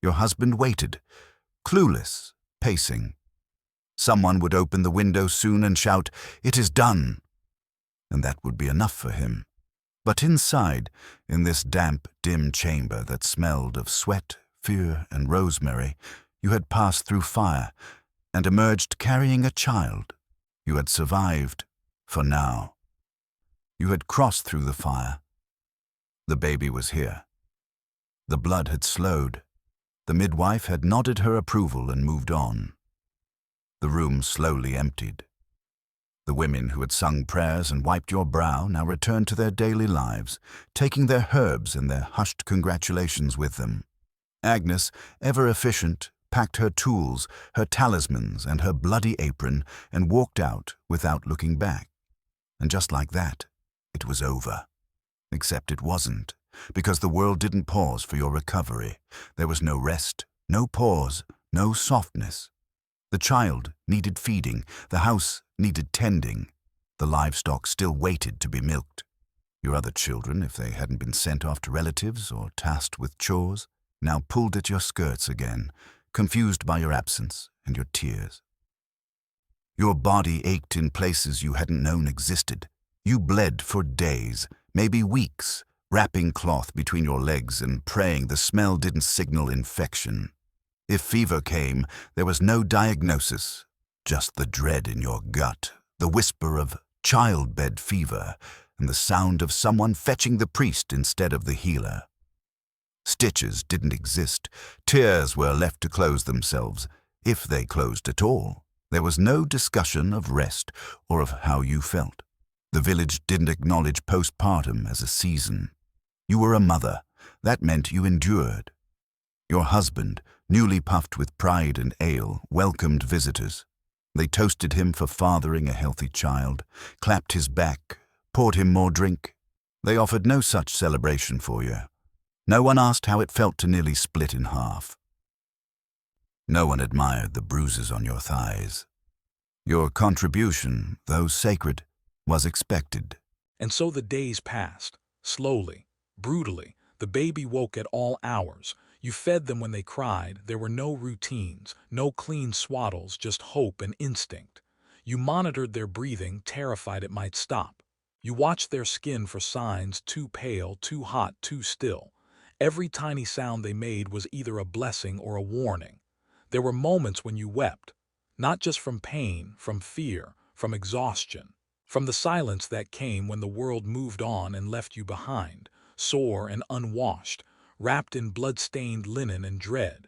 your husband waited, clueless, pacing. Someone would open the window soon and shout, "It is done!" And that would be enough for him. But inside, in this damp, dim chamber that smelled of sweat, fear, and rosemary, you had passed through fire and emerged carrying a child. You had survived, for now. You had crossed through the fire. The baby was here. The blood had slowed. The midwife had nodded her approval and moved on. The room slowly emptied. The women who had sung prayers and wiped your brow now returned to their daily lives, taking their herbs and their hushed congratulations with them. Agnes, ever efficient, packed her tools, her talismans, and her bloody apron and walked out without looking back. And just like that, it was over. Except it wasn't, because the world didn't pause for your recovery. There was no rest, no pause, no softness. The child needed feeding, the house needed tending. The livestock still waited to be milked. Your other children, if they hadn't been sent off to relatives or tasked with chores, now pulled at your skirts again, confused by your absence and your tears. Your body ached in places you hadn't known existed. You bled for days, maybe weeks, wrapping cloth between your legs and praying the smell didn't signal infection. If fever came, there was no diagnosis, just the dread in your gut, the whisper of childbed fever, and the sound of someone fetching the priest instead of the healer. Stitches didn't exist. Tears were left to close themselves, if they closed at all. There was no discussion of rest or of how you felt. The village didn't acknowledge postpartum as a season. You were a mother. That meant you endured. Your husband, newly puffed with pride and ale, welcomed visitors. They toasted him for fathering a healthy child, clapped his back, poured him more drink. They offered no such celebration for you. No one asked how it felt to nearly split in half. No one admired the bruises on your thighs. Your contribution, though sacred, was expected. And so the days passed, slowly, brutally. The baby woke at all hours. You fed them when they cried. There were no routines, no clean swaddles, just hope and instinct. You monitored their breathing, terrified it might stop. You watched their skin for signs: too pale, too hot, too still. Every tiny sound they made was either a blessing or a warning. There were moments when you wept, not just from pain, from fear, from exhaustion. From the silence that came when the world moved on and left you behind, sore and unwashed, wrapped in blood-stained linen and dread.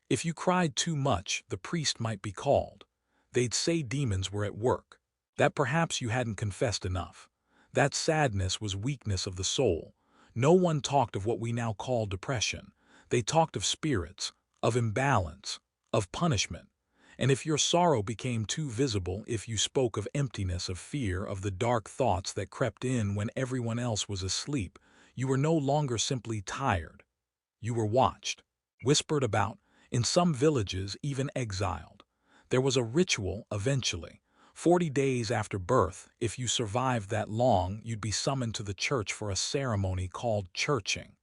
If you cried too much, the priest might be called. They'd say demons were at work, that perhaps you hadn't confessed enough. That sadness was weakness of the soul. No one talked of what we now call depression. They talked of spirits, of imbalance, of punishment. And if your sorrow became too visible, if you spoke of emptiness, of fear, of the dark thoughts that crept in when everyone else was asleep, you were no longer simply tired. You were watched, whispered about, in some villages even exiled. There was a ritual eventually. 40 days after birth, if you survived that long, you'd be summoned to the church for a ceremony called churching.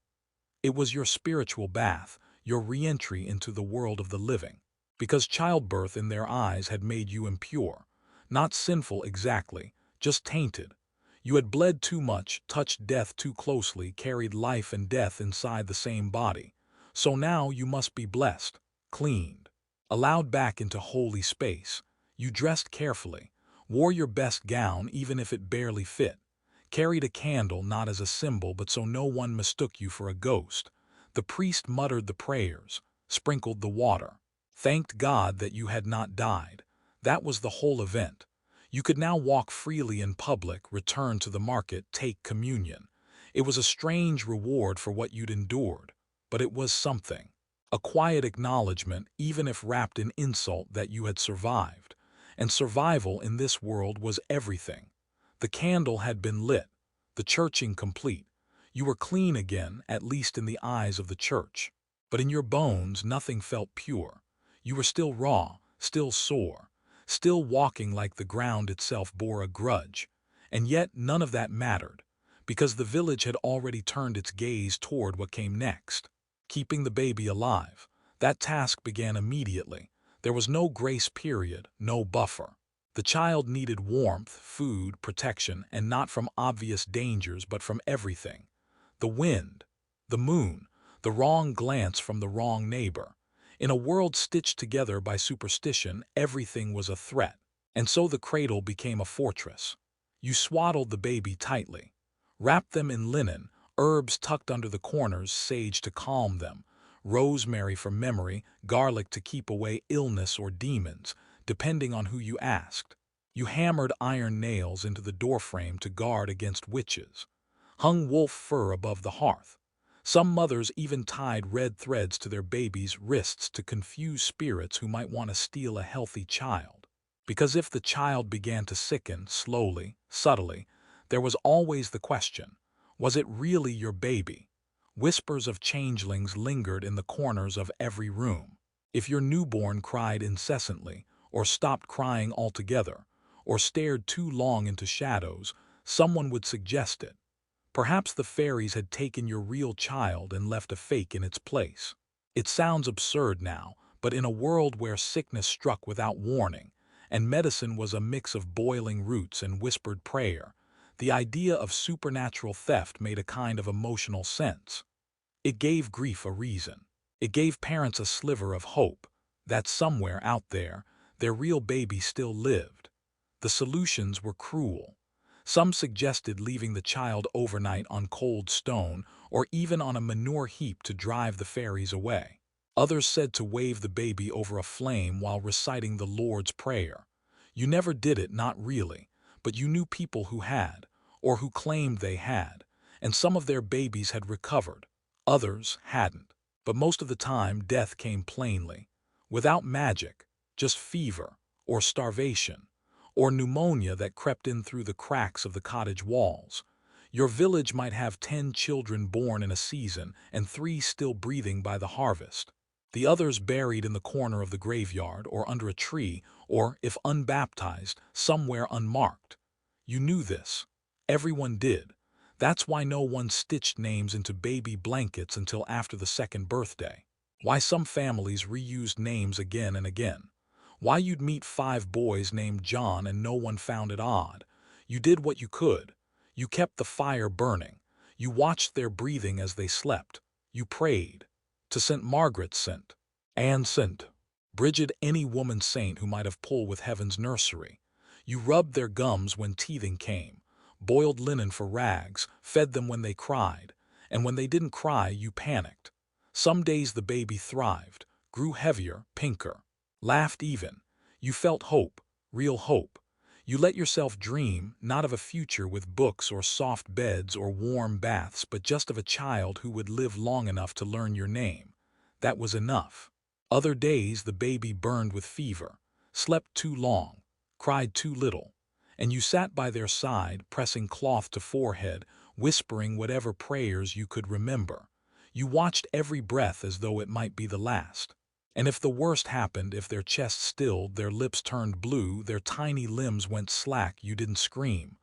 It was your spiritual bath, your re-entry into the world of the living. Because childbirth in their eyes had made you impure. Not sinful exactly, just tainted. You had bled too much, touched death too closely, carried life and death inside the same body. So now you must be blessed, cleaned, allowed back into holy space. You dressed carefully, wore your best gown even if it barely fit, carried a candle not as a symbol but so no one mistook you for a ghost. The priest muttered the prayers, sprinkled the water, thanked God that you had not died. That was the whole event. You could now walk freely in public, return to the market, take communion. It was a strange reward for what you'd endured, but it was something. A quiet acknowledgement, even if wrapped in insult, that you had survived. And survival in this world was everything. The candle had been lit, the churching complete. You were clean again, at least in the eyes of the church. But in your bones nothing felt pure. You were still raw, still sore, still walking like the ground itself bore a grudge. And yet none of that mattered, because the village had already turned its gaze toward what came next. Keeping the baby alive. That task began immediately. There was no grace period, no buffer. The child needed warmth, food, protection, and not from obvious dangers but from everything. The wind, the moon, the wrong glance from the wrong neighbor. In a world stitched together by superstition, everything was a threat. And so the cradle became a fortress. You swaddled the baby tightly, wrapped them in linen, herbs tucked under the corners, sage to calm them, rosemary for memory, garlic to keep away illness or demons, depending on who you asked. You hammered iron nails into the doorframe to guard against witches, hung wolf fur above the hearth. Some mothers even tied red threads to their babies' wrists to confuse spirits who might want to steal a healthy child. Because if the child began to sicken, slowly, subtly, there was always the question, was it really your baby? Whispers of changelings lingered in the corners of every room. If your newborn cried incessantly, or stopped crying altogether, or stared too long into shadows, someone would suggest it. Perhaps the fairies had taken your real child and left a fake in its place. It sounds absurd now, but in a world where sickness struck without warning, and medicine was a mix of boiling roots and whispered prayer, the idea of supernatural theft made a kind of emotional sense. It gave grief a reason. It gave parents a sliver of hope, that somewhere out there, their real baby still lived. The solutions were cruel. Some suggested leaving the child overnight on cold stone or even on a manure heap to drive the fairies away. Others said to wave the baby over a flame while reciting the Lord's Prayer. You never did it, not really, but you knew people who had, or who claimed they had, and some of their babies had recovered. Others hadn't. But most of the time, death came plainly, without magic, just fever, or starvation, or pneumonia that crept in through the cracks of the cottage walls. Your village might have 10 children born in a season and 3 still breathing by the harvest. The others buried in the corner of the graveyard or under a tree or, if unbaptized, somewhere unmarked. You knew this. Everyone did. That's why no one stitched names into baby blankets until after the second birthday. Why some families reused names again and again. Why you'd meet 5 boys named John and no one found it odd. You did what you could. You kept the fire burning. You watched their breathing as they slept. You prayed. To St. Margaret sent. Anne sent. Bridget, any woman saint who might have pull with heaven's nursery. You rubbed their gums when teething came, boiled linen for rags, fed them when they cried, and when they didn't cry you panicked. Some days the baby thrived, grew heavier, pinker, laughed even. You felt hope, real hope. You let yourself dream, not of a future with books or soft beds or warm baths, but just of a child who would live long enough to learn your name. That was enough. Other days the baby burned with fever, slept too long, cried too little, and you sat by their side, pressing cloth to forehead, whispering whatever prayers you could remember. You watched every breath as though it might be the last. And if the worst happened, if their chests stilled, their lips turned blue, their tiny limbs went slack, you didn't scream.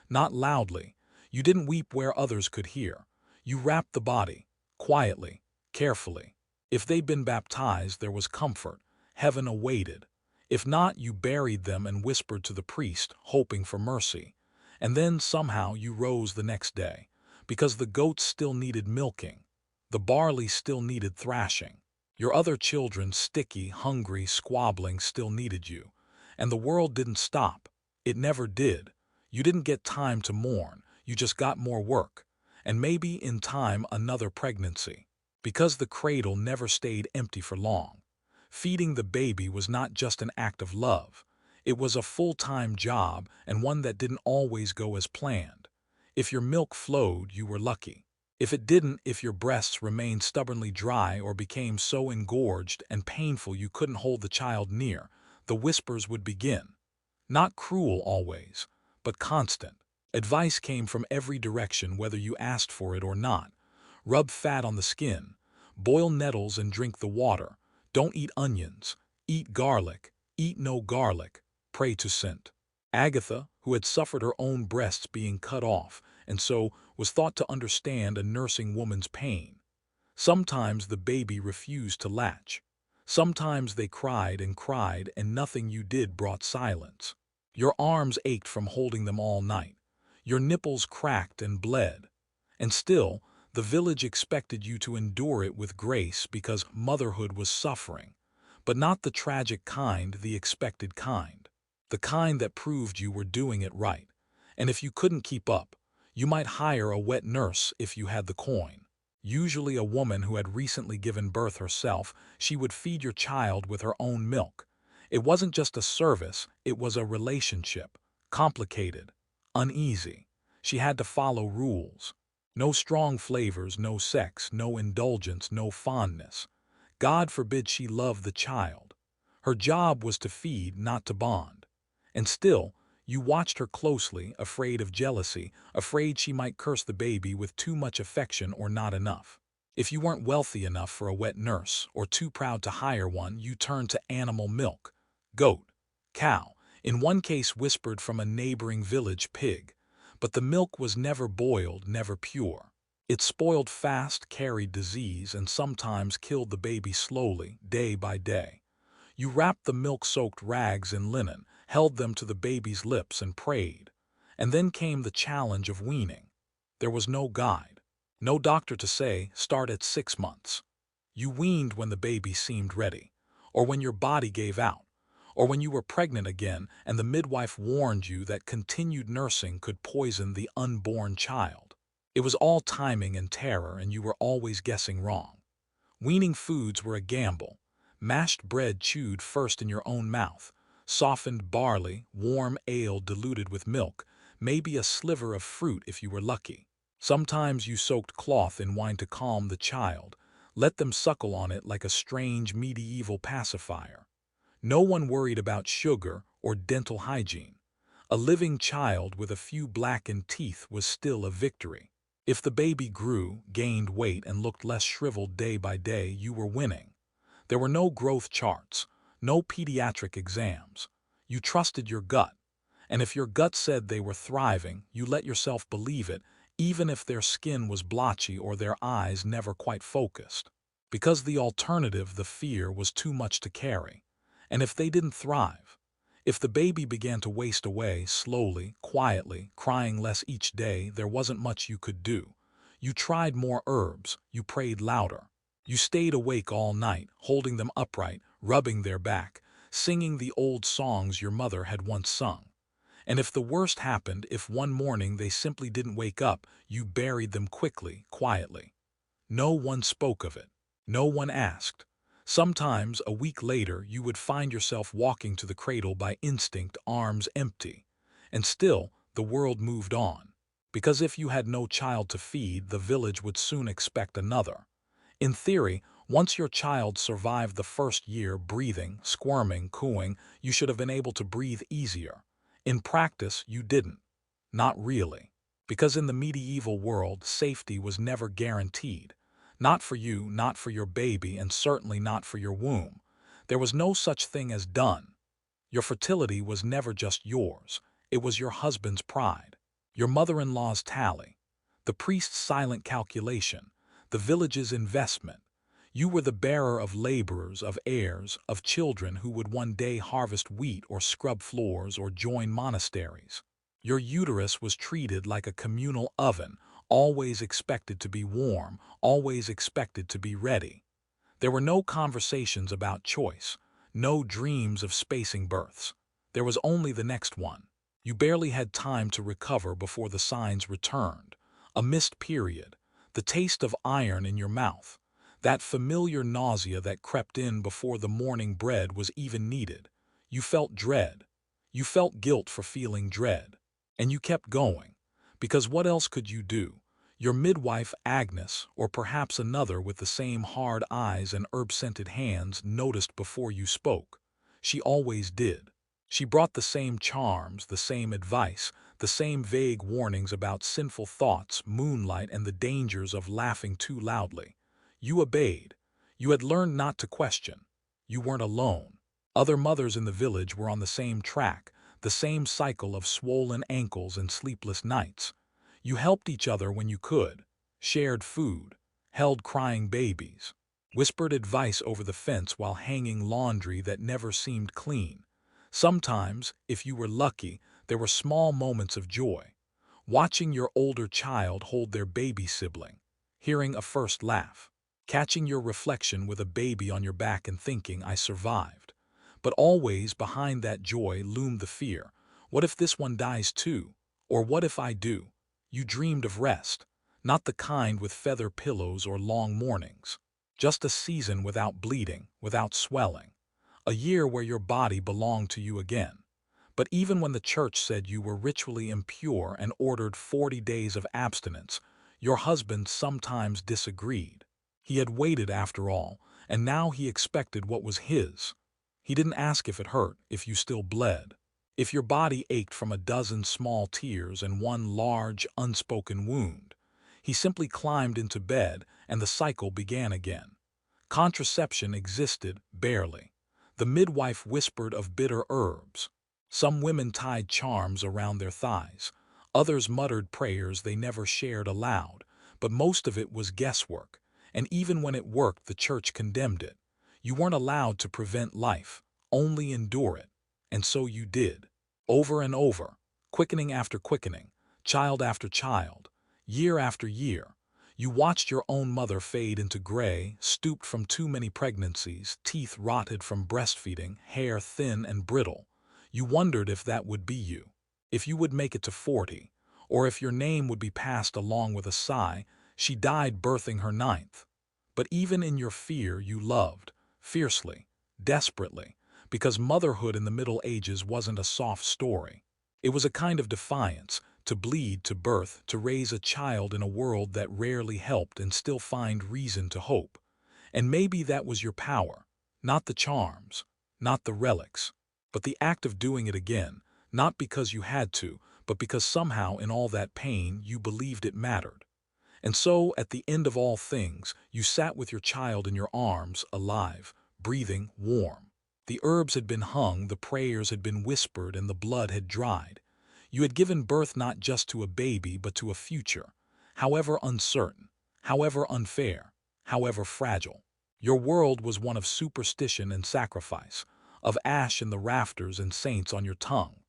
Not loudly. You didn't weep where others could hear. You wrapped the body, quietly, carefully. If they'd been baptized, there was comfort. Heaven awaited. If not, you buried them and whispered to the priest, hoping for mercy. And then, somehow, you rose the next day, because the goats still needed milking. The barley still needed thrashing. Your other children, sticky, hungry, squabbling, still needed you. And the world didn't stop. It never did. You didn't get time to mourn. You just got more work. And maybe, in time, another pregnancy. Because the cradle never stayed empty for long. Feeding the baby was not just an act of love. It was a full-time job, and one that didn't always go as planned. If your milk flowed, you were lucky. If it didn't, if your breasts remained stubbornly dry or became so engorged and painful you couldn't hold the child near, the whispers would begin. Not cruel always, but constant. Advice came from every direction whether you asked for it or not. Rub fat on the skin. Boil nettles and drink the water. Don't eat onions. Eat garlic. Eat no garlic. Pray to St. Agatha, who had suffered her own breasts being cut off, and so was thought to understand a nursing woman's pain. Sometimes the baby refused to latch. Sometimes they cried and nothing you did brought silence. Your arms ached from holding them all night. Your nipples cracked and bled. And still, the village expected you to endure it with grace because motherhood was suffering. But not the tragic kind, the expected kind. The kind that proved you were doing it right. And if you couldn't keep up, you might hire a wet nurse if you had the coin. Usually a woman who had recently given birth herself. She would feed your child with her own milk. It wasn't just a service, it was a relationship. Complicated, uneasy. She had to follow rules. No strong flavors, no sex, no indulgence, no fondness. God forbid she loved the child. Her job was to feed, not to bond. And still, you watched her closely, afraid of jealousy, afraid she might curse the baby with too much affection or not enough. If you weren't wealthy enough for a wet nurse, or too proud to hire one, you turned to animal milk. Goat, cow, in one case whispered from a neighboring village, pig. But the milk was never boiled, never pure. It spoiled fast, carried disease, and sometimes killed the baby slowly, day by day. You wrapped the milk-soaked rags in linen, held them to the baby's lips and prayed. And then came the challenge of weaning. There was no guide. No doctor to say, start at 6 months. You weaned when the baby seemed ready, or when your body gave out, or when you were pregnant again and the midwife warned you that continued nursing could poison the unborn child. It was all timing and terror, and you were always guessing wrong. Weaning foods were a gamble. Mashed bread chewed first in your own mouth, softened barley, warm ale diluted with milk, maybe a sliver of fruit if you were lucky. Sometimes you soaked cloth in wine to calm the child, let them suckle on it like a strange medieval pacifier. No one worried about sugar or dental hygiene. A living child with a few blackened teeth was still a victory. If the baby grew, gained weight, and looked less shriveled day by day, you were winning. There were no growth charts, no pediatric exams. You trusted your gut, and if your gut said they were thriving, you let yourself believe it, even if their skin was blotchy or their eyes never quite focused. Because the alternative, the fear, was too much to carry. And if they didn't thrive, if the baby began to waste away slowly, quietly, crying less each day, there wasn't much you could do. You tried more herbs, you prayed louder. You stayed awake all night, holding them upright, rubbing their back, singing the old songs your mother had once sung. And if the worst happened, if one morning they simply didn't wake up, you buried them quickly, quietly. No one spoke of it. No one asked. Sometimes, a week later, you would find yourself walking to the cradle by instinct, arms empty. And still, the world moved on. Because if you had no child to feed, the village would soon expect another. In theory, once your child survived the first year breathing, squirming, cooing, you should have been able to breathe easier. In practice, you didn't. Not really. Because in the medieval world, safety was never guaranteed. Not for you, not for your baby, and certainly not for your womb. There was no such thing as done. Your fertility was never just yours. It was your husband's pride, your mother-in-law's tally, the priest's silent calculation, the village's investment. You were the bearer of laborers, of heirs, of children who would one day harvest wheat or scrub floors or join monasteries. Your uterus was treated like a communal oven, always expected to be warm, always expected to be ready. There were no conversations about choice, no dreams of spacing births. There was only the next one. You barely had time to recover before the signs returned. A missed period, the taste of iron in your mouth, that familiar nausea that crept in before the morning bread was even needed. You felt dread. You felt guilt for feeling dread. And you kept going. Because what else could you do? Your midwife, Agnes, or perhaps another with the same hard eyes and herb-scented hands, noticed before you spoke. She always did. She brought the same charms, the same advice, the same vague warnings about sinful thoughts, moonlight, and the dangers of laughing too loudly. You obeyed. You had learned not to question. You weren't alone. Other mothers in the village were on the same track, the same cycle of swollen ankles and sleepless nights. You helped each other when you could, shared food, held crying babies, whispered advice over the fence while hanging laundry that never seemed clean. Sometimes, if you were lucky, there were small moments of joy. Watching your older child hold their baby sibling, hearing a first laugh, catching your reflection with a baby on your back and thinking, I survived. But always behind that joy loomed the fear. What if this one dies too? Or what if I do? You dreamed of rest, not the kind with feather pillows or long mornings. Just a season without bleeding, without swelling. A year where your body belonged to you again. But even when the church said you were ritually impure and ordered 40 days of abstinence, your husband sometimes disagreed. He had waited after all, and now he expected what was his. He didn't ask if it hurt, if you still bled, if your body ached from a dozen small tears and one large, unspoken wound. He simply climbed into bed, and the cycle began again. Contraception existed, barely. The midwife whispered of bitter herbs. Some women tied charms around their thighs. Others muttered prayers they never shared aloud. But most of it was guesswork, and even when it worked, the church condemned it. You weren't allowed to prevent life, only endure it. And so you did. Over and over, quickening after quickening, child after child, year after year. You watched your own mother fade into gray, stooped from too many pregnancies, teeth rotted from breastfeeding, hair thin and brittle. You wondered if that would be you, if you would make it to 40, or if your name would be passed along with a sigh. She died birthing her 9th. But even in your fear, you loved, fiercely, desperately, because motherhood in the Middle Ages wasn't a soft story. It was a kind of defiance, to bleed, to birth, to raise a child in a world that rarely helped and still find reason to hope. And maybe that was your power, not the charms, not the relics, but the act of doing it again, not because you had to, but because somehow in all that pain you believed it mattered. And so, at the end of all things, you sat with your child in your arms, alive, breathing warm. The herbs had been hung, the prayers had been whispered, and the blood had dried. You had given birth not just to a baby, but to a future, however uncertain, however unfair, however fragile. Your world was one of superstition and sacrifice, of ash in the rafters and saints on your tongue.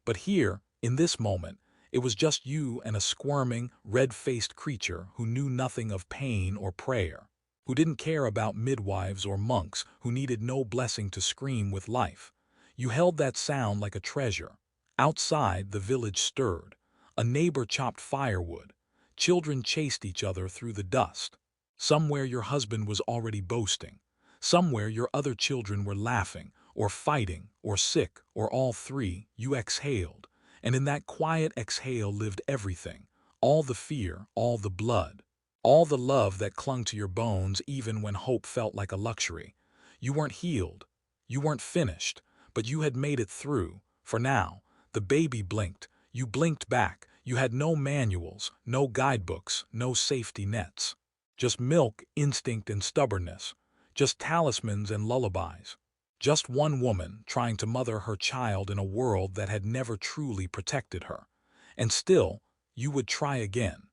But here, in this moment, it was just you and a squirming, red-faced creature who knew nothing of pain or prayer, who didn't care about midwives or monks, who needed no blessing to scream with life. You held that sound like a treasure. Outside, the village stirred. A neighbor chopped firewood. Children chased each other through the dust. Somewhere your husband was already boasting. Somewhere your other children were laughing, or fighting, or sick, or all three. You exhaled. And in that quiet exhale lived everything. All the fear, all the blood, all the love that clung to your bones even when hope felt like a luxury. You weren't healed. You weren't finished. But you had made it through. For now, the baby blinked. You blinked back. You had no manuals, no guidebooks, no safety nets. Just milk, instinct, and stubbornness. Just talismans and lullabies. Just one woman trying to mother her child in a world that had never truly protected her. And still, you would try again.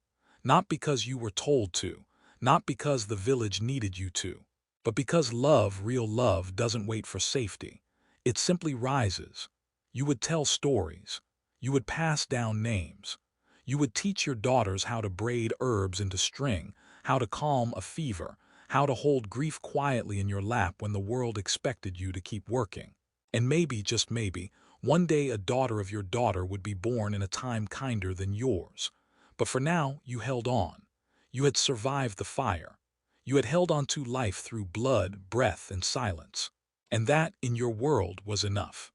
Not because you were told to, not because the village needed you to, but because love, real love, doesn't wait for safety. It simply rises. You would tell stories. You would pass down names. You would teach your daughters how to braid herbs into string, how to calm a fever, how to hold grief quietly in your lap when the world expected you to keep working. And maybe, just maybe, one day a daughter of your daughter would be born in a time kinder than yours. But for now, you held on. You had survived the fire. You had held on to life through blood, breath, and silence. And that, in your world, was enough.